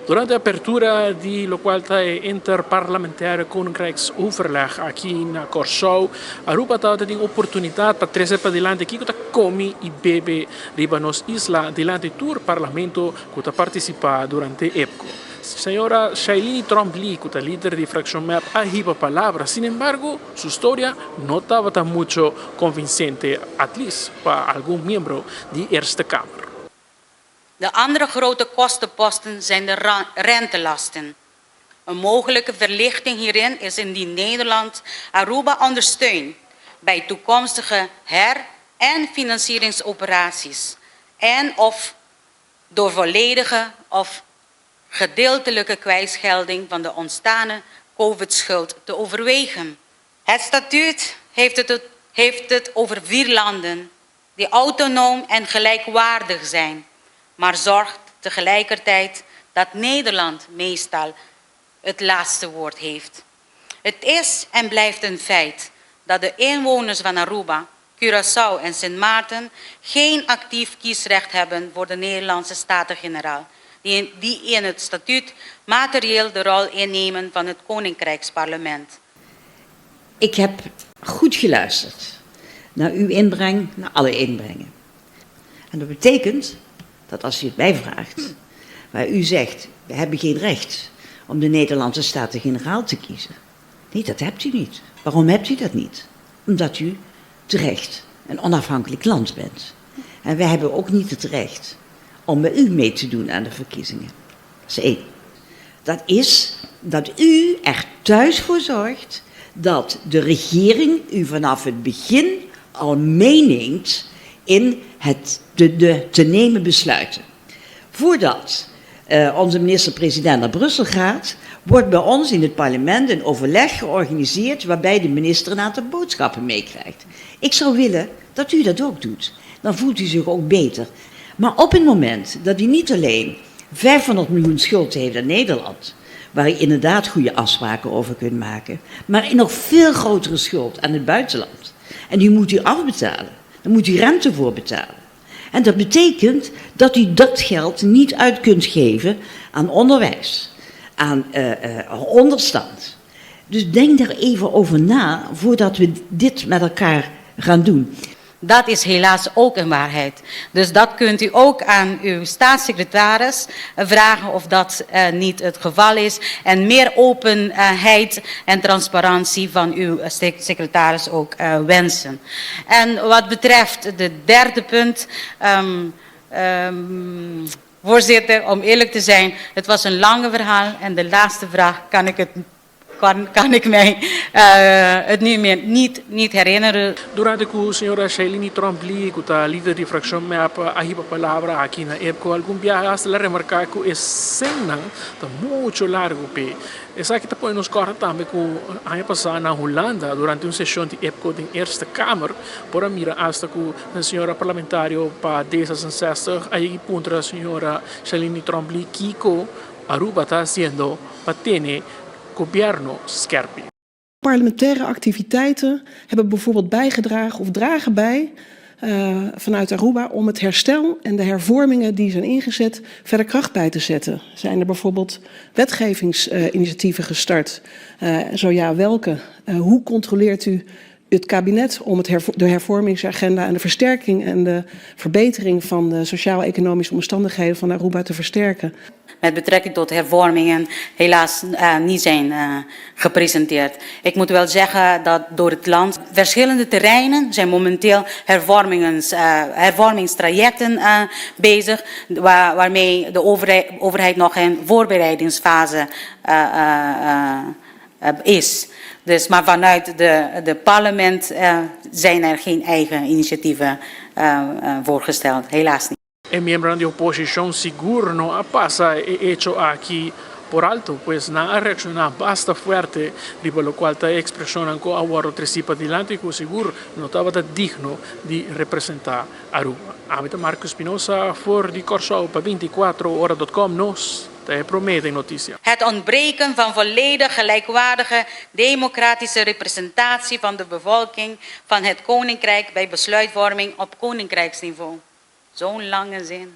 Durante a apertura do qual está interparlamentar Koninkrijksoverleg aqui na Curaçao, Aruba está tendo oportunidade para trazer para diante aqui que está come e bebe riba nos isla diante do parlamento que está participar durante EPCO. Senhora Shailene Trombley, que é líder de Fraction Map, ha hiba palavra. Sin embargo, sua história não estava tão muito convincente, at least para algum membro da Eerste Kamer. De andere grote kostenposten zijn de rentelasten. Een mogelijke verlichting hierin is indien Nederland Aruba ondersteunt bij toekomstige en financieringsoperaties en of door volledige of gedeeltelijke kwijtschelding van de ontstane COVID-schuld te overwegen. Het statuut heeft het over 4 landen die autonoom en gelijkwaardig zijn, maar zorgt tegelijkertijd dat Nederland meestal het laatste woord heeft. Het is en blijft een feit dat de inwoners van Aruba, Curaçao en Sint Maarten geen actief kiesrecht hebben voor de Nederlandse Staten-Generaal, die in het statuut materieel de rol innemen van het Koninkrijksparlement. Ik heb goed geluisterd naar uw inbreng, naar alle inbrengen. En dat betekent dat als u het mij vraagt, waar u zegt, we hebben geen recht om de Nederlandse Staten-Generaal te kiezen. Nee, dat hebt u niet. Waarom hebt u dat niet? Omdat u terecht een onafhankelijk land bent. En wij hebben ook niet het recht om met u mee te doen aan de verkiezingen. Dat is 1. Dat is dat u er thuis voor zorgt dat de regering u vanaf het begin al meeneemt in het te nemen besluiten. Voordat onze minister-president naar Brussel gaat, wordt bij ons in het parlement een overleg georganiseerd waarbij de minister een aantal boodschappen meekrijgt. Ik zou willen dat u dat ook doet. Dan voelt u zich ook beter. Maar op het moment dat u niet alleen 500 miljoen schuld heeft aan Nederland, waar je inderdaad goede afspraken over kunt maken, maar een nog veel grotere schuld aan het buitenland. En die moet u afbetalen. Daar moet u rente voor betalen. En dat betekent dat u dat geld niet uit kunt geven aan onderwijs, aan onderstand. Dus denk daar even over na voordat we dit met elkaar gaan doen. Dat is helaas ook een waarheid. Dus dat kunt u ook aan uw staatssecretaris vragen of dat niet het geval is. En meer openheid en transparantie van uw secretaris ook wensen. En wat betreft de derde punt, voorzitter, om eerlijk te zijn, het was een lange verhaal en de laatste vraag kan ik mij het nu meer niet herinneren. Durante que a senhora Shailene Trombley, que é líder de Fraction Map, a hiba palavra aqui na EPCO, algum dia hasta la remarcar que é senang tá muito largo pe. Essa que tá põe nos corta também que ano passado na Holanda durante uma sessão de EPCO da Eerste Kamer, por a mira hasta que a senhora parlamentário para D66 aí punta a senhora Shailene Trombley Kiko Aruba está haciendo para ter governo scherp. Parlementaire activiteiten hebben bijvoorbeeld bijgedragen of dragen bij vanuit Aruba om het herstel en de hervormingen die zijn ingezet verder kracht bij te zetten. Zijn er bijvoorbeeld wetgevingsinitiatieven gestart? Zo ja, welke? Hoe controleert u het kabinet om de hervormingsagenda en de versterking en de verbetering van de sociaal-economische omstandigheden van Aruba te versterken? Met betrekking tot hervormingen helaas niet zijn gepresenteerd. Ik moet wel zeggen dat door het land verschillende terreinen zijn momenteel hervormingstrajecten bezig, waarmee de overheid nog in voorbereidingsfase is. Dus, maar vanuit de parlement zijn er geen eigen initiatieven voorgesteld, helaas niet. El miembro de oposición seguro no pasa hecho aquí por alto, pues na reacciona basta fuerte, riba lo cual ta expresionan co aguardo tresipa dilante que seguro no estaba digno de representar Aruba. Amita Marco Espinosa voor die Curaçao pa 24hora.com nos te promete noticia. Het ontbreken van volledig gelijkwaardige democratische representatie van de bevolking van het Koninkrijk bij besluitvorming op koninkrijksniveau. Zo'n lange zin.